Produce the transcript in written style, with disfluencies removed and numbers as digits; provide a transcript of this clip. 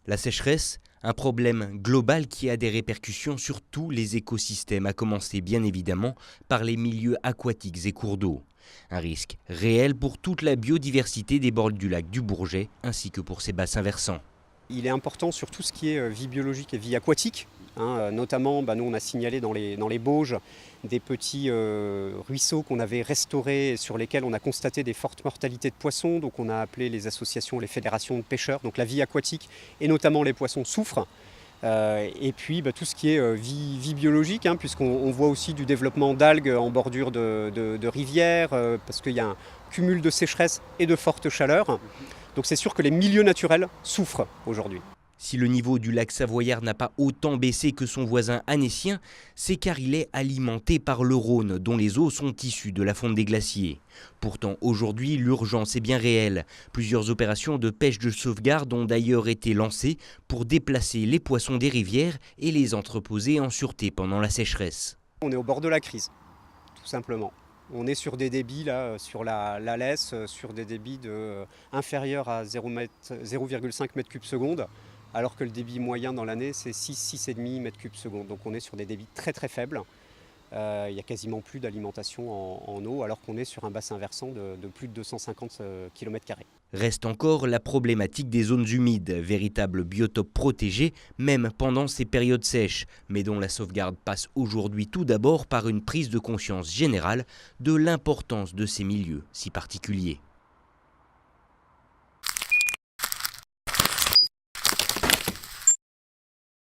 La sécheresse, un problème global qui a des répercussions sur tous les écosystèmes, à commencer bien évidemment par les milieux aquatiques et cours d'eau. Un risque réel pour toute la biodiversité des bords du lac du Bourget ainsi que pour ses bassins versants. Il est important sur tout ce qui est vie biologique et vie aquatique. Notamment, nous on a signalé dans les Bauges des petits ruisseaux qu'on avait restaurés et sur lesquels on a constaté des fortes mortalités de poissons. Donc on a appelé les associations, les fédérations de pêcheurs. Donc la vie aquatique et notamment les poissons souffrent. Et puis tout ce qui est vie biologique, puisqu'on voit aussi du développement d'algues en bordure de rivières, parce qu'il y a un cumul de sécheresse et de forte chaleur. Donc c'est sûr que les milieux naturels souffrent aujourd'hui. Si le niveau du lac Savoyard n'a pas autant baissé que son voisin annécien, c'est car il est alimenté par le Rhône, dont les eaux sont issues de la fonte des glaciers. Pourtant, aujourd'hui, l'urgence est bien réelle. Plusieurs opérations de pêche de sauvegarde ont d'ailleurs été lancées pour déplacer les poissons des rivières et les entreposer en sûreté pendant la sécheresse. On est au bord de la crise, tout simplement. On est sur des débits, là, sur la Lesse, sur des débits inférieurs à 0,5 m3/s, alors que le débit moyen dans l'année, c'est 6,5 m3/s. Donc on est sur des débits très très faibles. Il n'y a quasiment plus d'alimentation en eau, alors qu'on est sur un bassin versant de plus de 250 km². Reste encore la problématique des zones humides, véritables biotopes protégés, même pendant ces périodes sèches, mais dont la sauvegarde passe aujourd'hui tout d'abord par une prise de conscience générale de l'importance de ces milieux si particuliers.